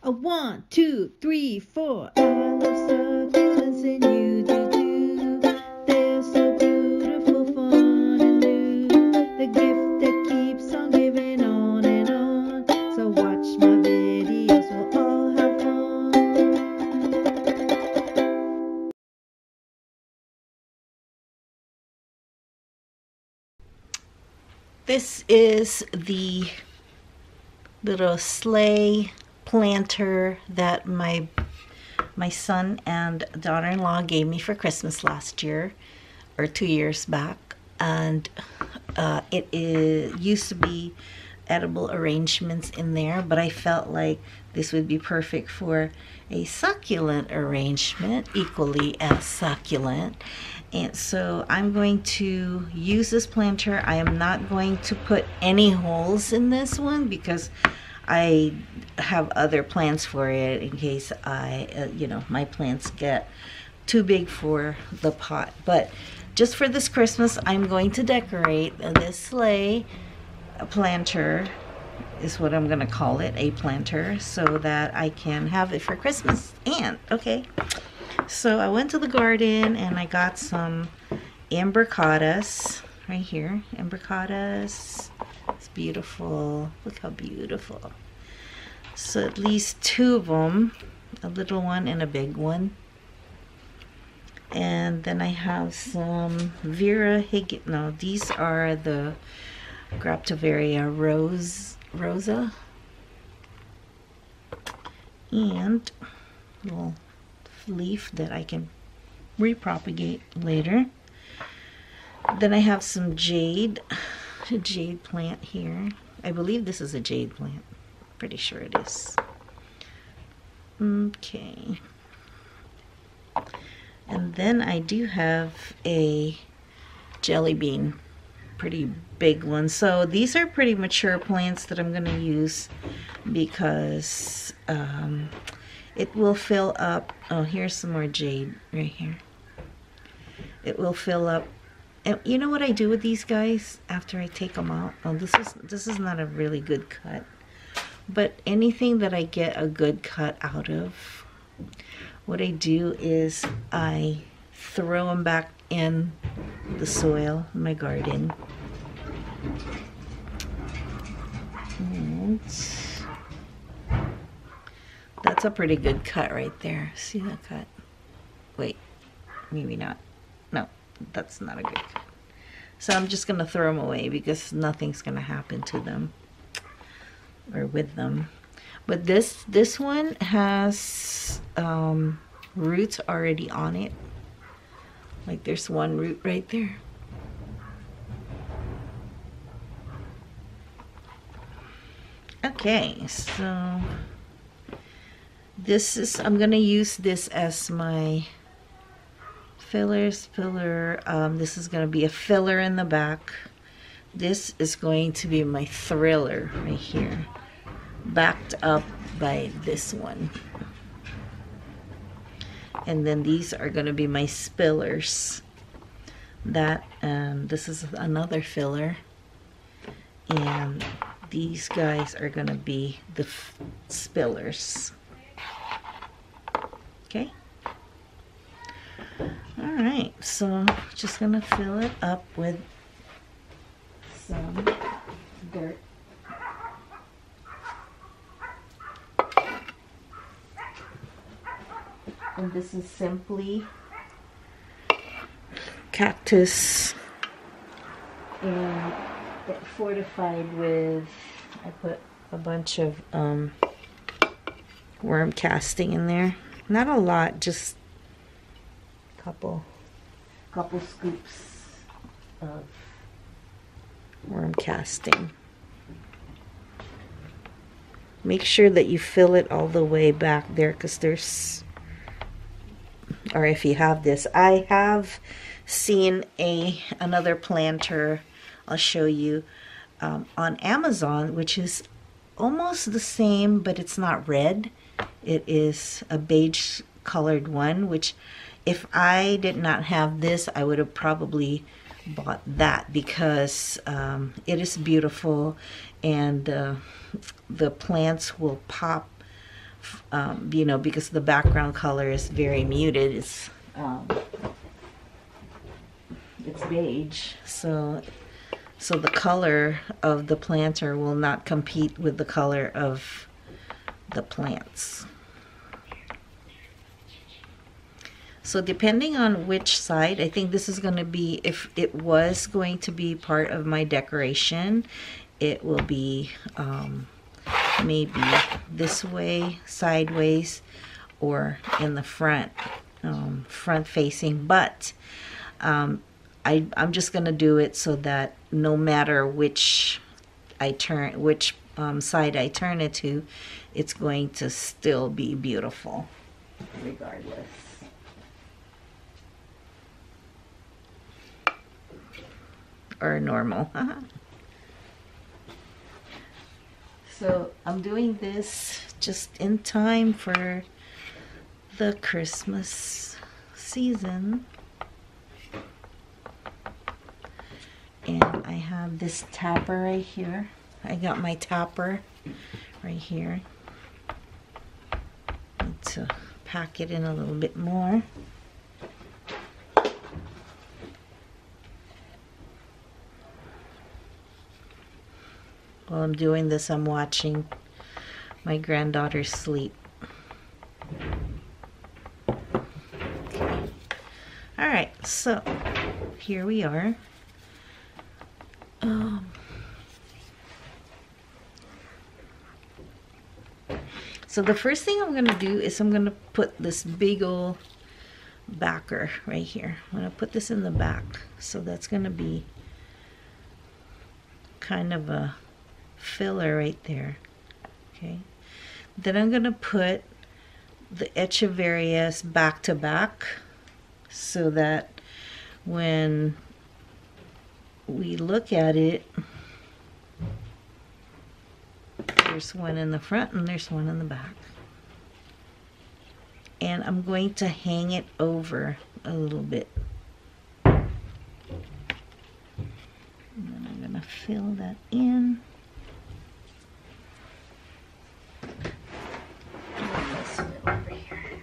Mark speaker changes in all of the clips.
Speaker 1: A 1, 2, 3, 4. I love succulents and you do too. They're so beautiful, fun and new. The gift that keeps on giving on and on. So watch my videos, we'll all have fun.
Speaker 2: This is the little sleigh planter that my son and daughter-in-law gave me for Christmas last year or 2 years back, and used to be edible arrangements in there, but I felt like this would be perfect for a succulent arrangement, equally as succulent. And so I'm going to use this planter. I am not going to put any holes in this one because I have other plans for it in case my plants get too big for the pot. But just for this Christmas, I'm going to decorate this sleigh planter, is what I'm gonna call it, a planter, so that I can have it for Christmas. And okay, so I went to the garden and I got some ambercottas right here. Ambercottas, it's beautiful. Look how beautiful. So at least 2 of them, a little one and a big one. And then I have some Vera Higgins. No, these are the Graptovaria rosa, and a little leaf that I can repropagate later. Then I have some jade, a jade plant here. I believe this is a jade plant. Pretty sure it is. Okay. And then I do have a jelly bean, pretty big one. So these are pretty mature plants that I'm going to use because it will fill up. Oh, here's some more jade right here. It will fill up. And you know what I do with these guys after I take them out? Oh, this is not a really good cut, but anything that I get a good cut out of, what I do is I throw them back in the soil in my garden. And that's a pretty good cut right there. See that cut? Wait, maybe not. No, that's not a good cut. So I'm just gonna throw them away because nothing's gonna happen to them or with them. But this one has roots already on it. Like there's one root right there. Okay, so I'm gonna use this as my filler. This is gonna be a filler in the back. This is going to be my thriller right here, backed up by this one. And then these are gonna be my spillers. This is another filler. And these guys are gonna be the spillers. Okay. All right, so just gonna fill it up with some dirt. And this is simply cactus and fortified with, I put a bunch of worm casting in there. Not a lot, just a couple scoops of worm casting. Make sure that you fill it all the way back there, because there's, or if you have this, I have seen another planter, I'll show you, on Amazon, which is almost the same, but it's not red. It is a beige colored one, which if I did not have this, I would have probably bought that because it is beautiful, and the plants will pop you know, because the background color is very muted. It's beige, so the color of the planter will not compete with the color of the plants. So depending on which side, I think this is going to be, if it was going to be part of my decoration, it will be maybe this way, sideways, or in the front, front facing. But I'm just going to do it so that no matter which side I turn it to, it's going to still be beautiful regardless. Or normal. So I'm doing this just in time for the Christmas season. And I have this tapper right here. I got my tapper right here. Need to pack it in a little bit more. While I'm doing this, I'm watching my granddaughter sleep. Okay. All right, so here we are. So the first thing I'm going to do is I'm going to put this big old backer right here. I'm going to put this in the back. So that's going to be kind of a filler right there. Okay. Then I'm going to put the Echeverias back to back so that when we look at it, there's one in the front and there's one in the back. And I'm going to hang it over a little bit. And then I'm going to fill that in. Over here.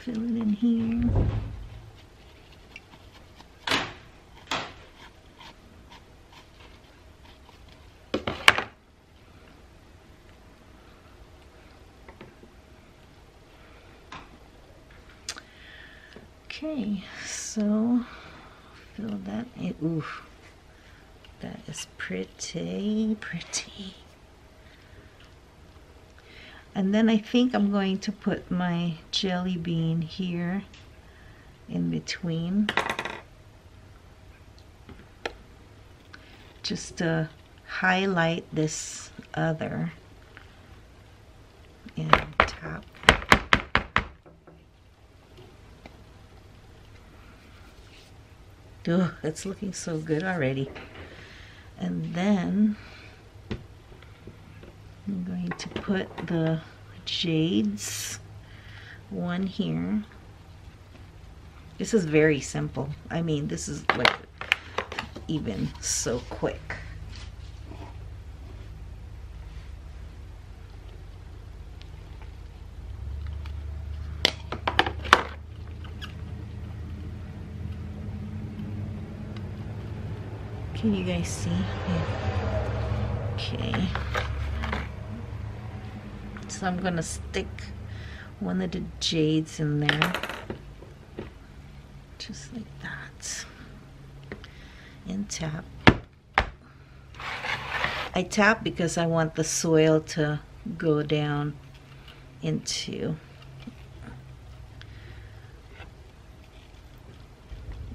Speaker 2: Fill it in here. Okay, so fill that in. Ooh, that is pretty, pretty. And then I think I'm going to put my jelly bean here in between, just to highlight this other and tap. Oh, it's looking so good already. And then I'm going to put the jades, one here. This is very simple. I mean, this is like even so quick. Can you guys see? Yeah. Okay. So I'm gonna stick one of the jades in there. Just like that. And tap. I tap because I want the soil to go down into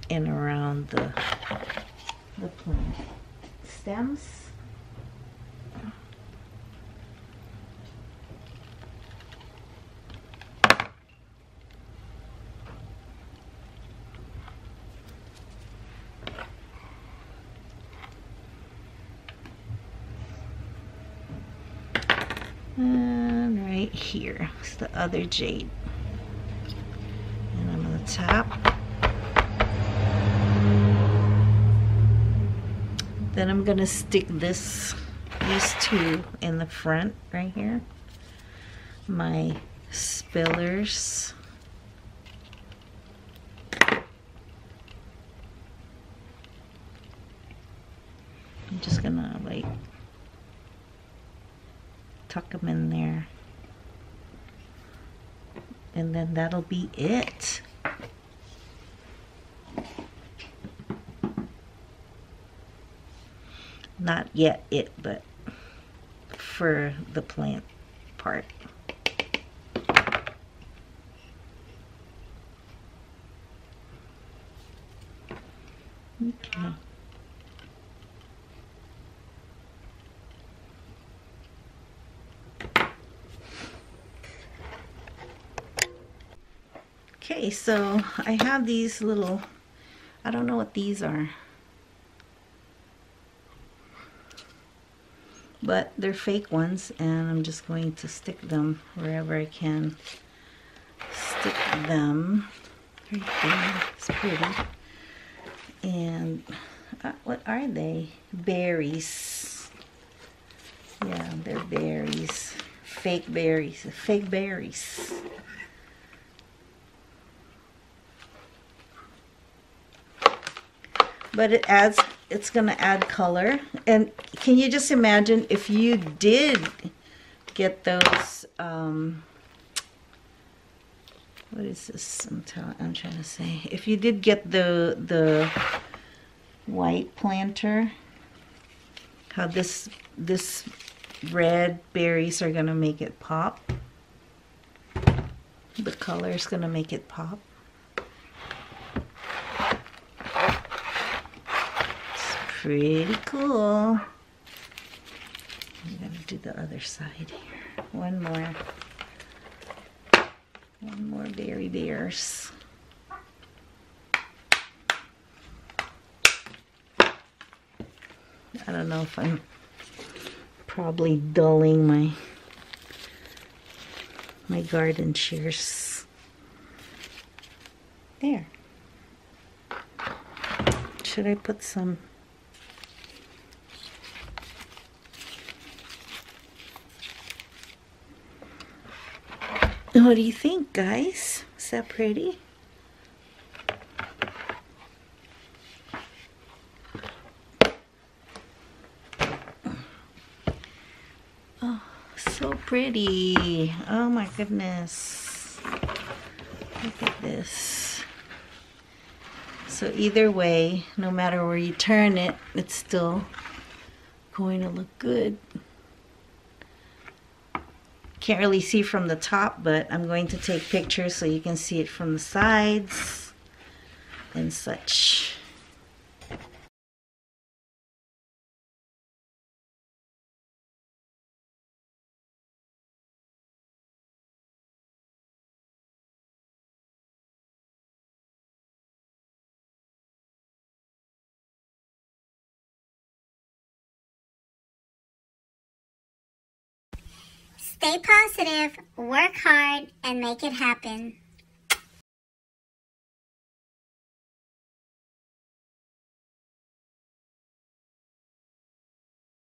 Speaker 2: and around the plant stems. And right here is the other jade. And I'm going to tap. Then I'm gonna stick these two in the front right here. My spillers. I'm just gonna like tuck them in there. And then that'll be it. Not yet it, but for the plant part. Okay. Okay, so I have these little, I don't know what these are, but they're fake ones, and I'm just going to stick them wherever I can stick them. Right there, it's pretty. And what are they? Berries. Yeah, they're berries. Fake berries. Fake berries. But it's gonna add color. And can you just imagine if you did get those, what is this I'm trying to say? If you did get the white planter, how this red berries are gonna make it pop. The color is gonna make it pop. Pretty cool. I'm gonna do the other side here. One more berry bears. I don't know if I'm probably dulling my garden shears. There. Should I put some? What do you think, guys? Is that pretty? Oh, so pretty. Oh my goodness. Look at this. So either way, no matter where you turn it, it's still going to look good. Can't really see from the top, but I'm going to take pictures so you can see it from the sides and such.
Speaker 3: Stay positive, work hard, and make it happen.